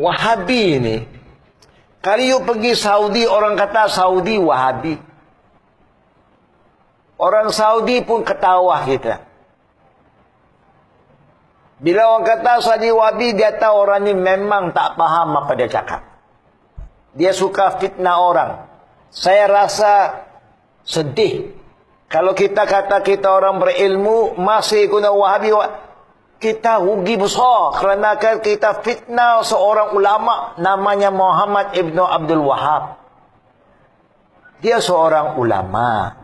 Wahabi ni, kalau you pergi Saudi, orang kata Saudi Wahabi. Orang Saudi pun ketawa kita. Bila orang kata Saudi Wahabi, dia tahu orang ni memang tak faham apa dia cakap. Dia suka fitnah orang. Saya rasa sedih kalau kita kata kita orang berilmu masih guna Wahabi. Kita rugi besar kerana kita fitnah seorang ulama namanya Muhammad Ibn Abdul Wahab. Dia seorang ulama.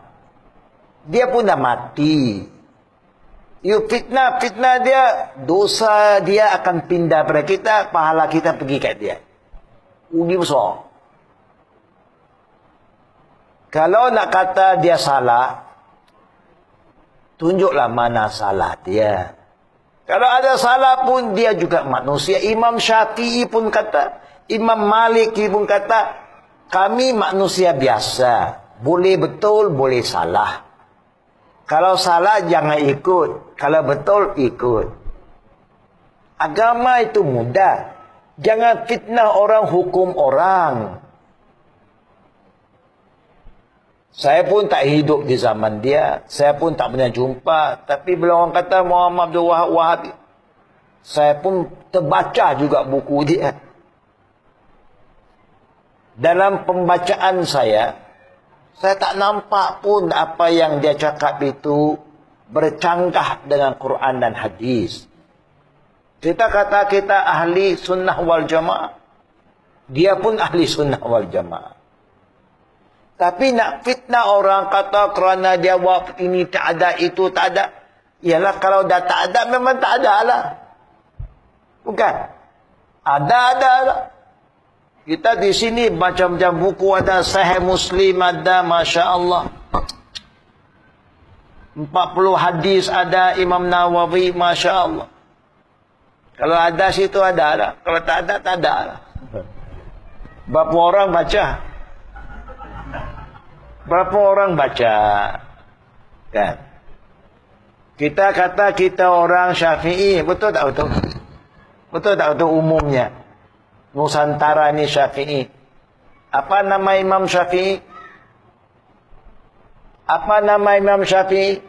Dia pun dah mati. You fitnah dia, dosa dia akan pindah pada kita, pahala kita pergi kat dia. Rugi besar. Kalau nak kata dia salah, tunjuklah mana salah dia. Kalau ada salah pun dia juga manusia. Imam Syafi'i pun kata, Imam Maliki pun kata, kami manusia biasa. Boleh betul, boleh salah. Kalau salah jangan ikut. Kalau betul ikut. Agama itu mudah. Jangan fitnah orang, hukum orang. Saya pun tak hidup di zaman dia. Saya pun tak pernah jumpa. Tapi bila orang kata Muhammad Abdul Wahab, saya pun terbaca juga buku dia. Dalam pembacaan saya tak nampak pun apa yang dia cakap itu bercanggah dengan Quran dan hadis. Kita kata kita ahli sunnah wal jamaah. Dia pun ahli sunnah wal jamaah. Tapi nak fitnah orang kata kerana dia buat ini tak ada, itu tak ada. Ialah kalau dah tak ada, memang tak ada lah. Bukan? Ada lah. Kita di sini macam-macam buku ada. Sahih Muslim ada, Masya Allah. 40 hadis ada, Imam Nawawi, Masya Allah. Kalau ada situ ada lah. Kalau tak ada, tak ada lah. Berapa orang baca? Berapa orang baca? Kan? Kita kata kita orang Syafi'i. Betul tak betul? Betul tak betul umumnya? Nusantara ni Syafi'i. Apa nama Imam Syafi'i? Apa nama Imam Syafi'i?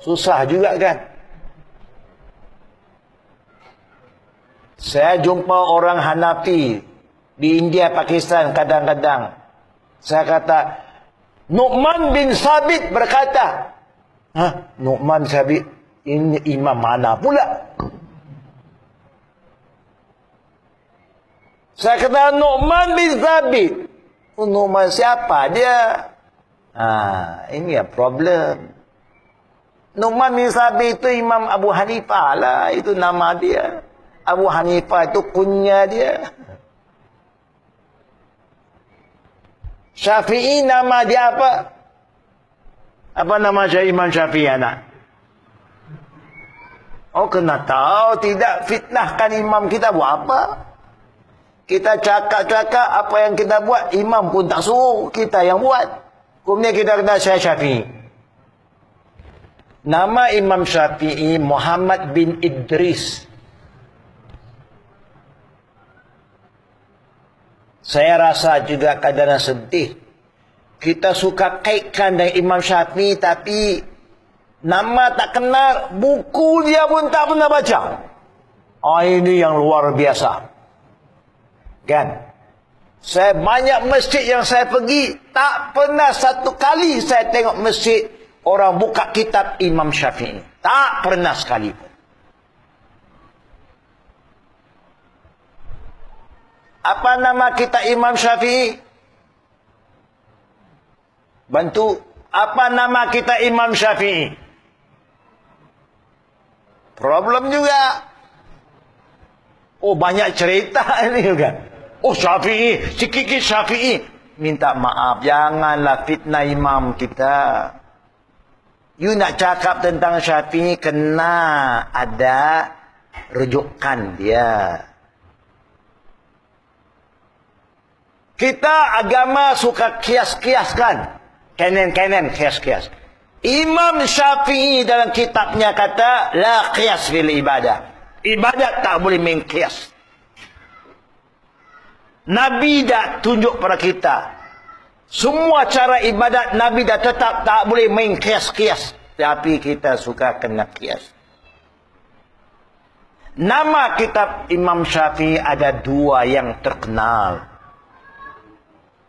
Susah juga kan? Saya jumpa orang Hanafi di India, Pakistan kadang-kadang. Saya kata, Nu'man bin Sabit berkata. Nu'man Sabit? Ini imam mana pula? Saya kata, Nu'man bin Sabit. Nu'man siapa dia? Ini ya problem. Nu'man bin Sabit itu Imam Abu Hanifah lah. Itu nama dia. Abu Hanifah itu kunya dia. Syafi'i nama dia apa? Apa nama Imam Syafi'i anak? Oh, kena tahu. Tidak fitnahkan imam kita buat apa? Kita cakap-cakap apa yang kita buat. Imam pun tak suruh. Kita yang buat. Kemudian kita kata saya Syafi'i. Nama Imam Syafi'i Muhammad bin Idris. Saya rasa juga kadang-kadang sedih. Kita suka kaitkan dengan Imam Syafi'i tapi nama tak kenal, buku dia pun tak pernah baca. Ini yang luar biasa. Kan? Saya banyak masjid yang saya pergi, tak pernah satu kali saya tengok masjid orang buka kitab Imam Syafi'i. Tak pernah sekali pun. Apa nama kita Imam Syafi'i? Bantu. Apa nama kita Imam Syafi'i? Problem juga. Oh, banyak cerita ini juga. Oh, Syafi'i. Sikit-sikit Syafi'i. Minta maaf. Janganlah fitnah imam kita. You nak cakap tentang Syafi'i, kena ada rujukan dia. Kita agama suka kias-kiaskan. Kanan-kanan kias-kias. Imam Syafi'i dalam kitabnya kata, la qiyas fil ibadah. Ibadat tak boleh main kias. Nabi dah tunjuk pada kita. Semua cara ibadat Nabi dah tetap tak boleh main kias-kias. Tapi kita suka kena kias. Nama kitab Imam Syafi'i ada dua yang terkenal.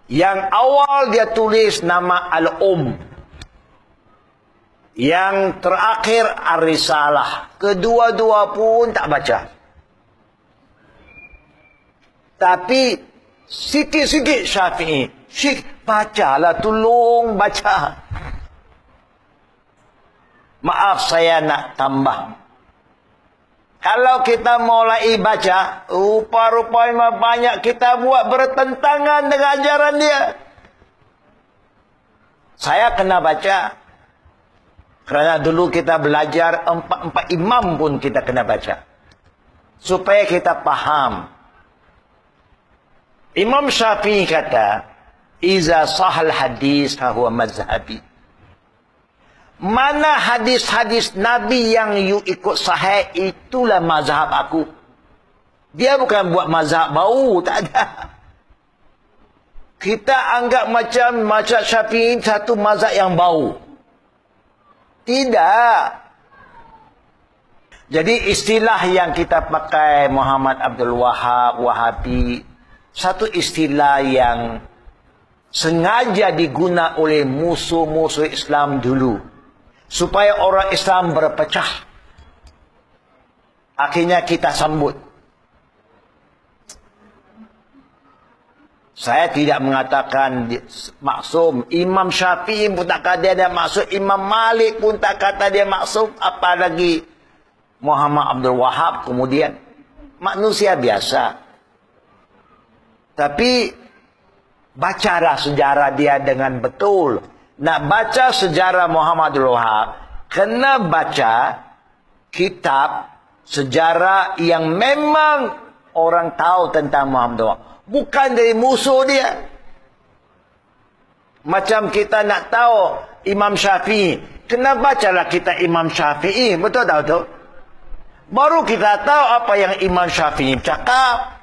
Yang awal dia tulis nama Al-Um. Yang terakhir Ar-Risalah. Kedua-dua pun tak baca. Tapi sikit-sikit Syafi'i. Syekh, bacalah, tolong baca. Maaf, saya nak tambah. Kalau kita mulai baca, rupa-rupanya banyak kita buat bertentangan dengan ajaran dia. Saya kena baca. Kerana dulu kita belajar empat imam pun kita kena baca. Supaya kita faham. Imam Syafi'i kata, Iza sahal hadis hahuwa mazhabi. Mana hadis-hadis Nabi yang you ikut sahih, itulah mazhab aku. Dia bukan buat mazhab bau, tak ada. Kita anggap macam mazhab Syafi'i satu mazhab yang bau. Tidak. Jadi istilah yang kita pakai Muhammad Abdul Wahab, Wahabi, satu istilah yang sengaja diguna oleh musuh-musuh Islam dulu. Supaya orang Islam berpecah. Akhirnya kita sambut. Saya tidak mengatakan maksum. Imam Syafi'i pun tak kata dia maksum. Imam Malik pun tak kata dia maksum. Apalagi Muhammad Abdul Wahab kemudian. Manusia biasa. Tapi bacalah sejarah dia dengan betul. Nak baca sejarah Muhammad Abdul Wahab, kena baca kitab sejarah yang memang orang tahu tentang Muhammad Abdul Wahab. Bukan dari musuh dia. Macam kita nak tahu Imam Syafi'i, kena bacalah kita Imam Syafi'i. Betul tak betul? Baru kita tahu apa yang Imam Syafi'i cakap.